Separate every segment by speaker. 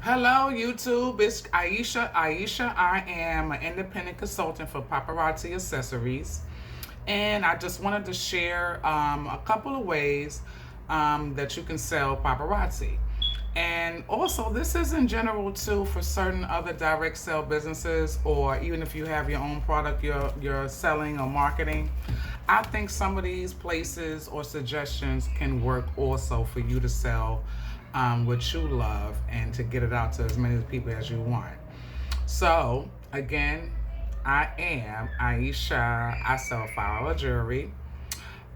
Speaker 1: Hello, YouTube. It's Aisha. I am an independent consultant for Paparazzi Accessories. And I just wanted to share a couple of ways that you can sell paparazzi. And also, this is in general too for certain other direct sale businesses, or even if you have your own product you're selling or marketing. I think some of these places or suggestions can work also for you to sell what you love and to get it out to as many people as you want. So, again, I am Aisha. I sell flower jewelry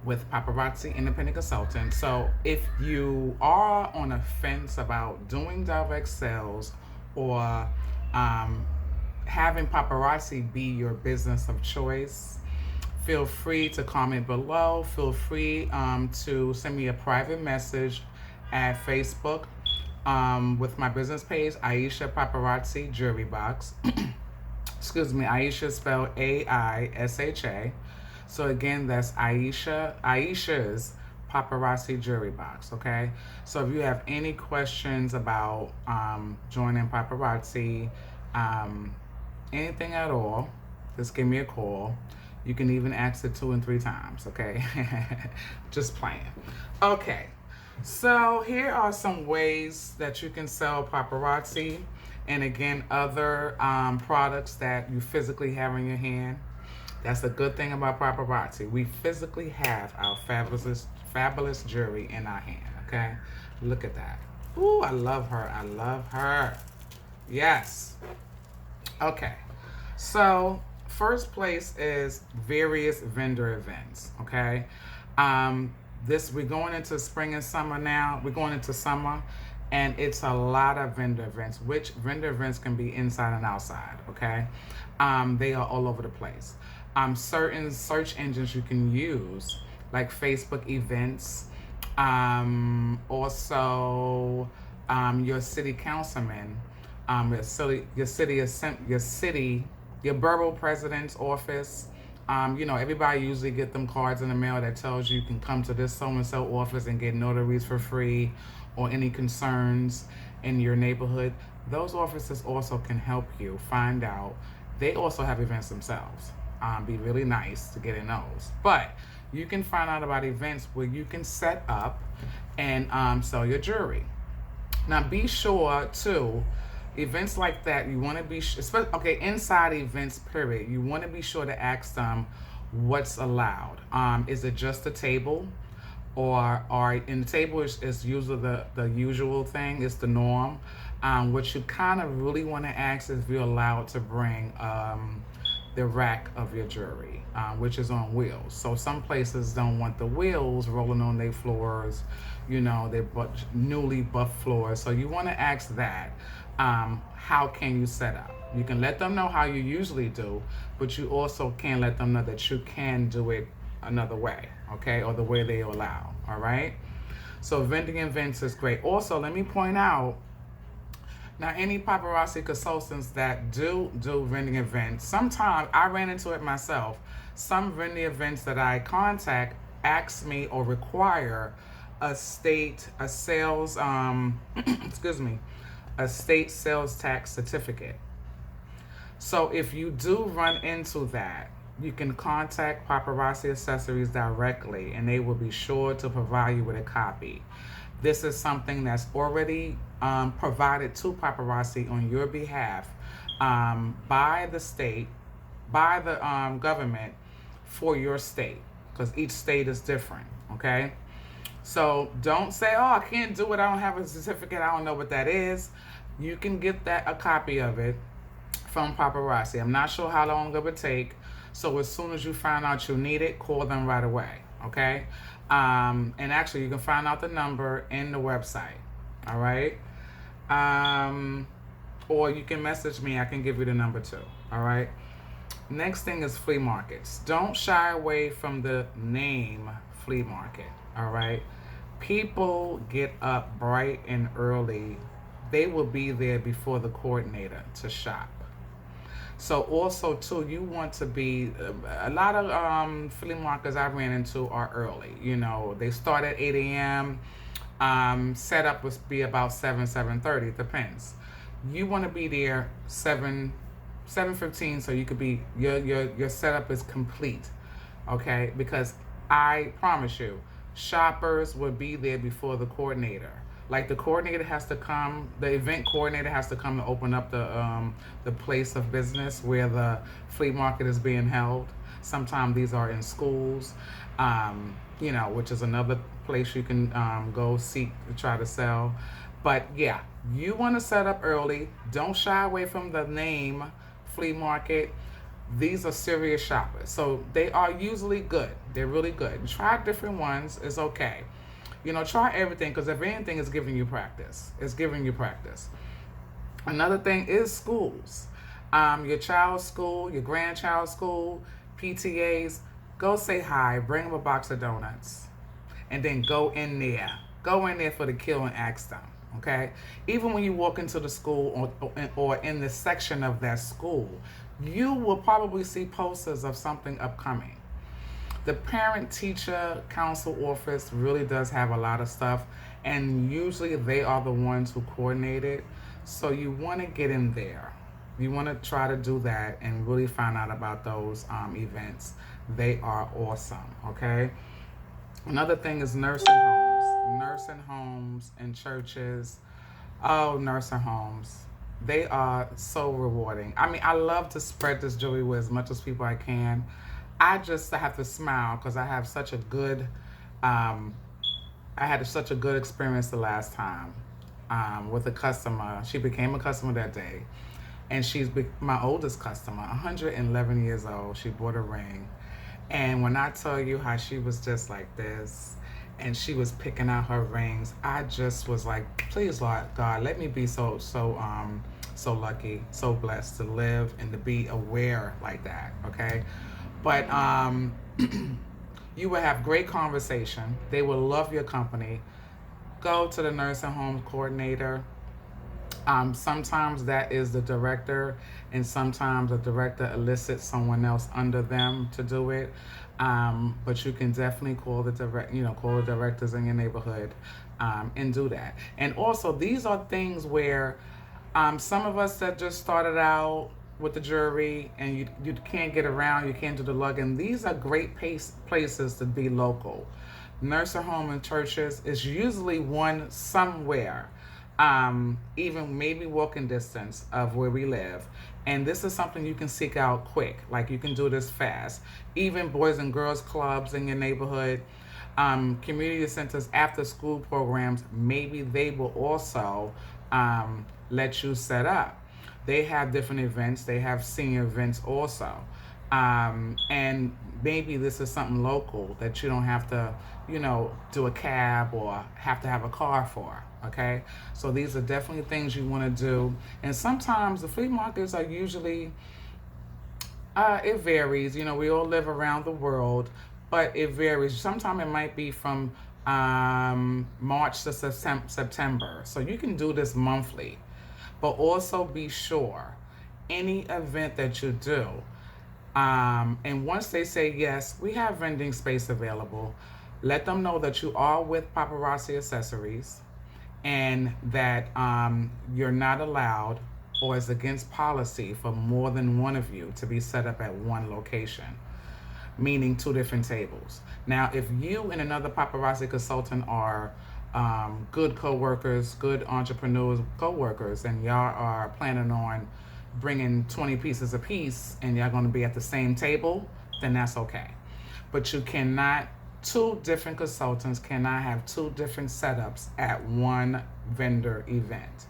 Speaker 1: with Paparazzi Independent Consultant. So if you are on a fence about doing direct sales or having paparazzi be your business of choice, feel free to comment below. Feel free to send me a private message at Facebook with my business page, Aisha Paparazzi Jewelry Box. Excuse me, Aisha spelled Aisha. So again, that's Aisha's Paparazzi Jewelry Box, okay? So if you have any questions about joining paparazzi, anything at all, just give me a call. You can even ask it 2 and 3 times, okay? Just playing. Okay, so here are some ways that you can sell paparazzi and again, other products that you physically have in your hand. That's the good thing about paparazzi. We physically have our fabulous jewelry in our hand, okay? Look at that. Ooh, I love her. I love her. Yes. Okay. So, first place is various vendor events, okay? We're going into spring and summer now. We're going into summer, and it's a lot of vendor events, which vendor events can be inside and outside, okay? They are all over the place. Certain search engines you can use, like Facebook events, also your city councilman, your borough president's office. Everybody usually get them cards in the mail that tells you can come to this so-and-so office and get notaries for free or any concerns in your neighborhood. Those offices also can help you find out. They also have events themselves. Be really nice to get in those. But you can find out about events where you can set up and sell your jewelry. Now be sure too, events like that, you want to be inside events period, you want to be sure to ask them what's allowed. Is it just a table, or in the table is usually the usual thing, it's the norm. What you kind of really want to ask is if you're allowed to bring the rack of your jewelry, which is on wheels. So some places don't want the wheels rolling on their floors, their newly buffed floors. So you want to ask that. How can you set up? You can let them know how you usually do, but you also can let them know that you can do it another way, okay, or the way they allow. All right. So vending events is great. Also, let me point out. Now, any paparazzi consultants that do vending events, sometimes I ran into it myself. Some vending events that I contact ask me or require a state sales tax certificate. So if you do run into that, you can contact Paparazzi Accessories directly, and they will be sure to provide you with a copy. This is something that's already provided to paparazzi on your behalf by the state, by the government for your state, because each state is different, okay? So don't say, oh, I can't do it, I don't have a certificate, I don't know what that is. You can get a copy of it from paparazzi. I'm not sure how long it would take. So as soon as you find out you need it, call them right away, okay? And actually, you can find out the number in the website, all right? Or you can message me. I can give you the number too, all right? Next thing is flea markets. Don't shy away from the name flea market, all right? People get up bright and early. They will be there before the coordinator to shop. So also too, you want to be, a lot of flea markets I ran into are early. They start at 8 a.m. Setup would be about 7:30. Depends. You want to be there 7:15, so you could be your setup is complete, okay? Because I promise you, shoppers will be there before the coordinator. Like the coordinator has to come, the event coordinator has to come to open up the place of business where the flea market is being held. Sometimes these are in schools, which is another place you can go seek to try to sell. But yeah, you want to set up early. Don't shy away from the name flea market. These are serious shoppers, so they are usually good. They're really good. Try different ones. It's okay. Try everything, because if anything, it's giving you practice. It's giving you practice. Another thing is schools. Your child's school, your grandchild's school, PTAs. Go say hi. Bring them a box of donuts, and then go in there. Go in there for the kill and ask them. Okay. Even when you walk into the school or in the section of that school, you will probably see posters of something upcoming. The parent teacher council office really does have a lot of stuff, and usually they are the ones who coordinate it. So you want to get in there. You want to try to do that and really find out about those events. They are awesome, okay? Another thing is nursing homes. Nursing homes and churches. Oh, nursing homes. They are so rewarding. I mean, I love to spread this joy with as much as people I can. I just have to smile because I have such a good, I had such a good experience the last time with a customer. She became a customer that day, and she's my oldest customer, 111 years old. She bought a ring, and when I tell you how she was just like this, and she was picking out her rings, I just was like, please, Lord God, let me be so lucky, so blessed to live and to be aware like that, okay? But you will have great conversation. They will love your company. Go to the nursing home coordinator. Sometimes that is the director, and sometimes the director elicits someone else under them to do it. But you can definitely call the directors in your neighborhood and do that. And also, these are things where some of us that just started out with the jewelry and you can't get around, you can't do the lugging. These are great places to be local. Nursing home and churches is usually one somewhere, even maybe walking distance of where we live. And this is something you can seek out quick. Like, you can do this fast. Even boys and girls clubs in your neighborhood, community centers, after school programs, maybe they will also let you set up. They have different events. They have senior events also. And maybe this is something local that you don't have to, do a cab or have to have a car for, okay? So these are definitely things you want to do. And sometimes the flea markets are usually, it varies. We all live around the world, but it varies. Sometimes it might be from March to September. So you can do this monthly. But also be sure, any event that you do, and once they say, yes, we have vending space available, let them know that you are with Paparazzi Accessories and that you're not allowed, or is against policy, for more than one of you to be set up at one location, meaning 2 different tables. Now, if you and another paparazzi consultant are good co-workers, good entrepreneurs, co-workers, and y'all are planning on bringing 20 pieces a piece and y'all going to be at the same table, then that's okay. But you cannot, 2 different consultants cannot have 2 different setups at one vendor event,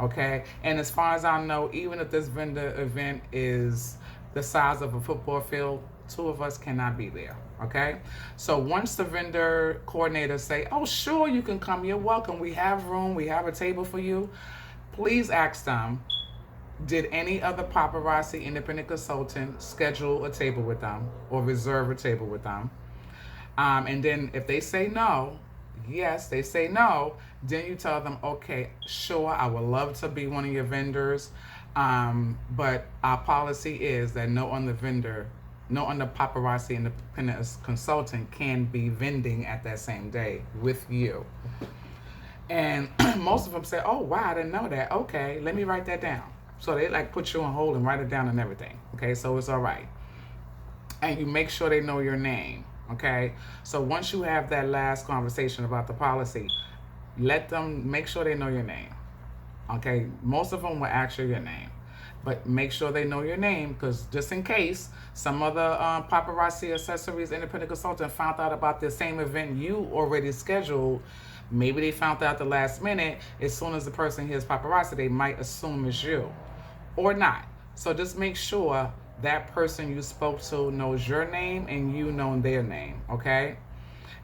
Speaker 1: okay? And as far as I know, even if this vendor event is the size of a football field, 2 of us cannot be there, okay? So once the vendor coordinators say, oh, sure, you can come, you're welcome, we have room, we have a table for you, please ask them, did any other paparazzi independent consultant schedule a table with them or reserve a table with them? And then if they say no, yes, they say no, then you tell them, okay, sure, I would love to be one of your vendors, but our policy is that no other paparazzi independent consultant can be vending at that same day with you. And most of them say, oh, wow, I didn't know that. Okay, let me write that down. So they like put you on hold and write it down and everything. Okay, so it's all right. And you make sure they know your name. Okay, so once you have that last conversation about the policy, let them make sure they know your name. Okay, most of them will ask you your name, but make sure they know your name, because just in case some other paparazzi accessories independent consultant found out about the same event you already scheduled. Maybe they found out the last minute. As soon as the person hears paparazzi, they might assume it's you or not. So just make sure that person you spoke to knows your name and you know their name, okay?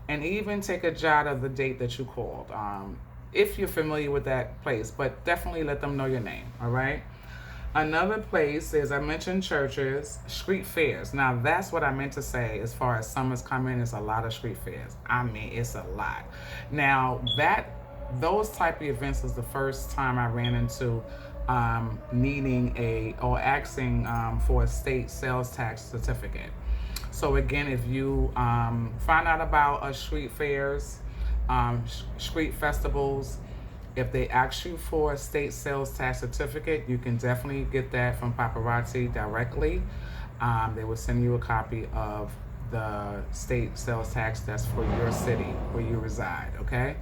Speaker 1: And even take a jot of the date that you called, if you're familiar with that place, but definitely let them know your name, all right? Another place is, I mentioned churches, street fairs. Now, that's what I meant to say as far as summer's coming. It's a lot of street fairs. I mean, it's a lot. Now, those type of events is the first time I ran into needing asking for a state sales tax certificate. So again, if you find out about street fairs, street festivals, if they ask you for a state sales tax certificate, you can definitely get that from Paparazzi directly. They will send you a copy of the state sales tax that's for your city where you reside, okay?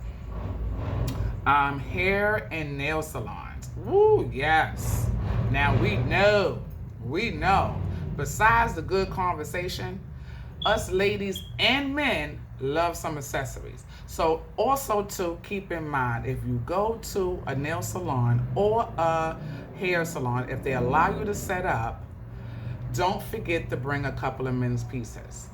Speaker 1: Hair and nail salons. Woo, yes. Now we know, besides the good conversation, us ladies and men love some accessories. So also to keep in mind, if you go to a nail salon or a hair salon, if they allow you to set up, don't forget to bring a couple of men's pieces.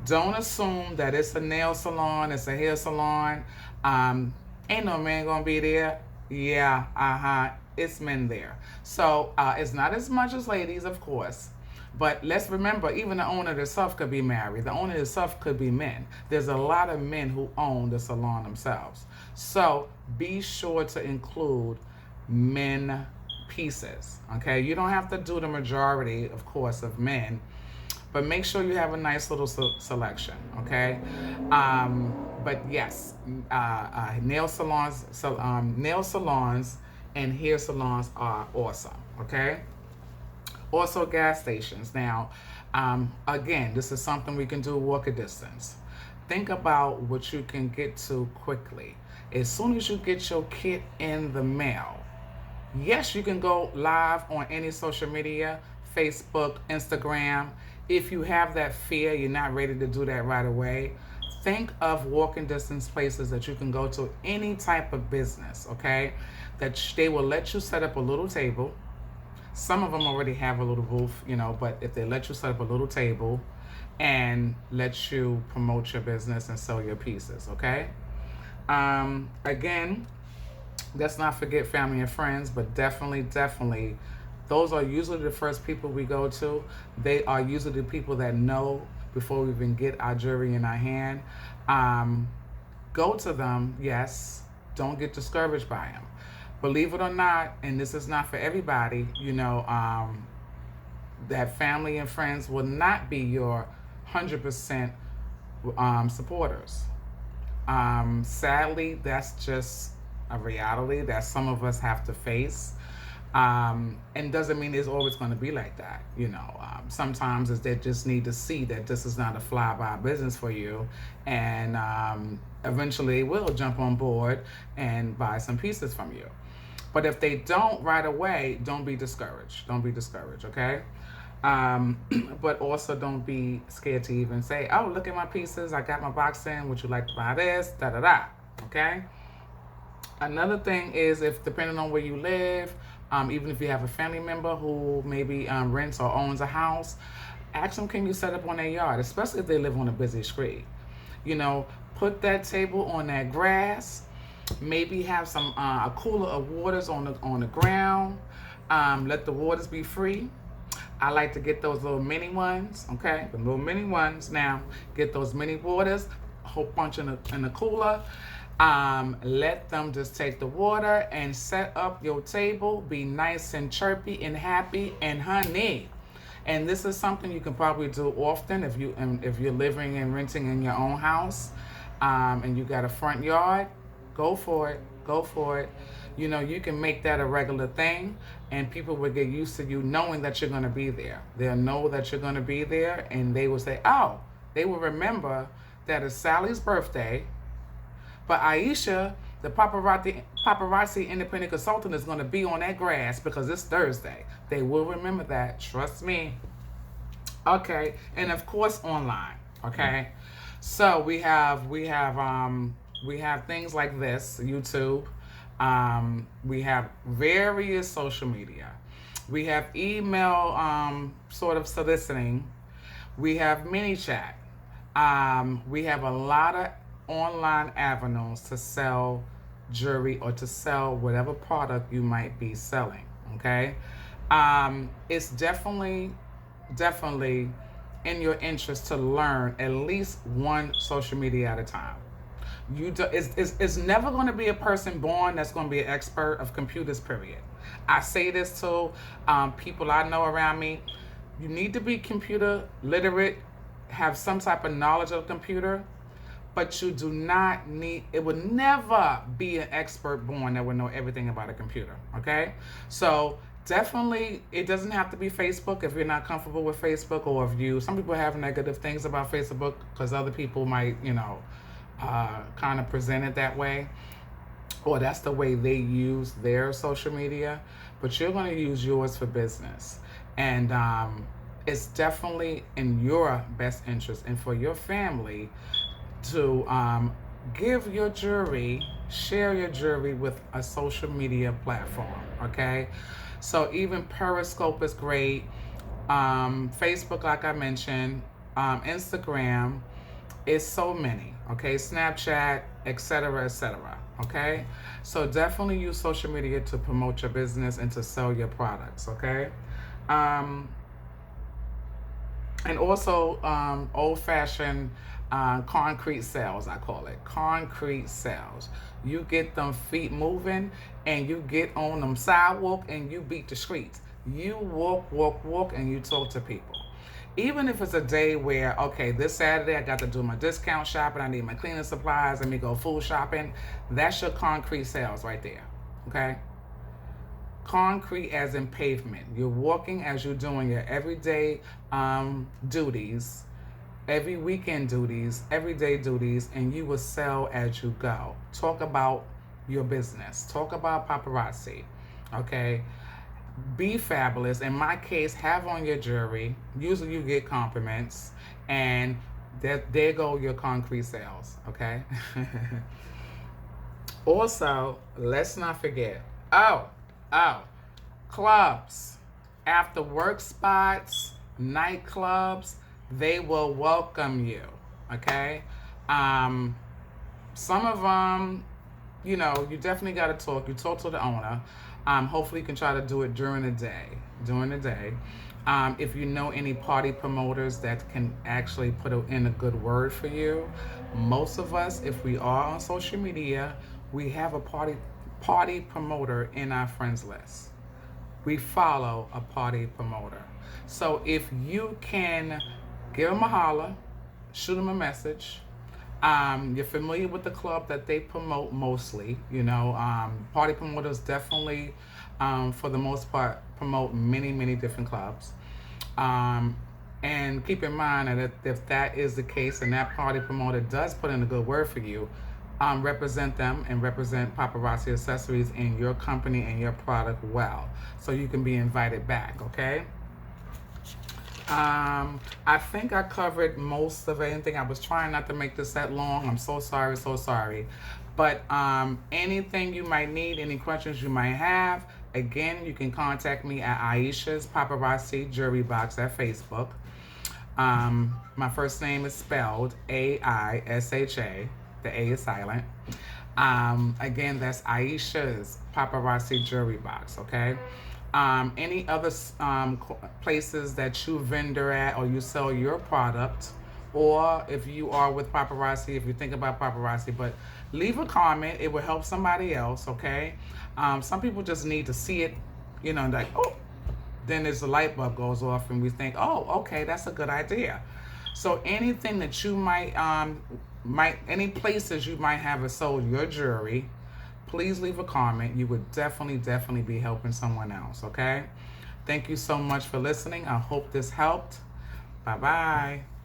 Speaker 1: Don't assume that it's a nail salon, it's a hair salon. Ain't no man gonna be there. Yeah, it's men there. So it's not as much as ladies, of course. But let's remember, even the owner themselves could be married. The owner themselves could be men. There's a lot of men who own the salon themselves. So be sure to include men pieces, okay? You don't have to do the majority, of course, of men, but make sure you have a nice little selection, okay? But yes, nail salons and hair salons are awesome, okay? Also, gas stations. Now, again, this is something we can do walk a distance. Think about what you can get to quickly. As soon as you get your kit in the mail, yes, you can go live on any social media, Facebook, Instagram. If you have that fear, you're not ready to do that right away, think of walking distance places that you can go to, any type of business, okay? That they will let you set up a little table. Some of them already have a little booth, but if they let you set up a little table and let you promote your business and sell your pieces, okay? Again, let's not forget family and friends, but definitely, those are usually the first people we go to. They are usually the people that know before we even get our jewelry in our hand. Go to them, yes. Don't get discouraged by them. Believe it or not, and this is not for everybody, that family and friends will not be your 100% supporters. Sadly, that's just a reality that some of us have to face. And doesn't mean it's always going to be like that. Sometimes they just need to see that this is not a fly-by business for you, and eventually will jump on board and buy some pieces from you. But if they don't right away, don't be discouraged. Don't be discouraged, okay? But also don't be scared to even say, oh, look at my pieces. I got my box in. Would you like to buy this? Da-da-da, okay? Another thing is, if depending on where you live, even if you have a family member who maybe rents or owns a house, ask them, can you set up on their yard, especially if they live on a busy street. Put that table on that grass. Maybe have some a cooler of waters on the ground. Let the waters be free. I like to get those little mini ones, okay? The little mini ones. Now, get those mini waters, a whole bunch in the cooler. Let them just take the water and set up your table. Be nice and chirpy and happy and honey. And this is something you can probably do often if you're living and renting in your own house, and you got a front yard. Go for it. Go for it. You know, you can make that a regular thing, and people will get used to you knowing that you're going to be there. They'll know that you're going to be there, and they will say, oh, they will remember that it's Sally's birthday, but Aisha, the paparazzi independent consultant, is going to be on that grass because it's Thursday. They will remember that. Trust me. Okay, and of course online. Okay, so we have things like this, YouTube. We have various social media. We have email sort of soliciting. We have mini chat. We have a lot of online avenues to sell jewelry or to sell whatever product you might be selling. Okay, it's definitely in your interest to learn at least one social media at a time. It's never going to be a person born that's going to be an expert of computers, period. I say this to people I know around me. You need to be computer literate, have some type of knowledge of computer, but you do not need, it would never be an expert born that would know everything about a computer, okay? So definitely, it doesn't have to be Facebook if you're not comfortable with Facebook, or if you, some people have negative things about Facebook because other people might, kind of present it that way, or that's the way they use their social media, but you're going to use yours for business. And it's definitely in your best interest and for your family to give your jewelry, share your jewelry with a social media platform, okay? So even Periscope is great, Facebook, like I mentioned, Instagram, is so many, okay? Snapchat, etc., okay? So definitely use social media to promote your business and to sell your products, okay? And also old-fashioned concrete sales, I call it. Concrete sales. You get them feet moving and you get on them sidewalk and you beat the streets. You walk, and you talk to people. Even if it's a day where, okay, this Saturday I got to do my discount shopping, I need my cleaning supplies, let me go food shopping, that's your concrete sales right there, okay? Concrete as in pavement. You're walking as you're doing your everyday duties, every weekend duties, everyday duties, and you will sell as you go. Talk about your business. Talk about paparazzi, okay? Be fabulous. In my case, have on your jewelry. Usually you get compliments, and there go your concrete sales, okay? Also, let's not forget, clubs, after work spots, nightclubs, they will welcome you, okay? Some of them, you definitely got to talk. You talk to the owner. Hopefully you can try to do it during the day. If you know any party promoters that can actually put in a good word for you. Most of us, if we are on social media, we have a party promoter in our friends list. We follow a party promoter. So if you can give them a holler, shoot them a message. You're familiar with the club that they promote mostly. Party promoters definitely, for the most part, promote many different clubs. And keep in mind that if that is the case and that party promoter does put in a good word for you, represent them and represent Paparazzi Accessories in your company and your product well, so you can be invited back, okay? I think I covered most of anything. I was trying not to make this that long. I'm so sorry. But anything you might need, any questions you might have, again, you can contact me at Aisha's Paparazzi Jewelry Box at Facebook. My first name is spelled Aisha. The A is silent. Again, that's Aisha's Paparazzi Jewelry Box, okay? Any other places that you vendor at or you sell your product, or if you are with paparazzi, if you think about paparazzi, but leave a comment. It will help somebody else, okay? Some people just need to see it, like, oh, then there's a light bulb goes off and we think, oh, okay, that's a good idea. So anything that you might any places you might have sold your jewelry, please leave a comment. You would definitely be helping someone else, okay? Thank you so much for listening. I hope this helped. Bye-bye.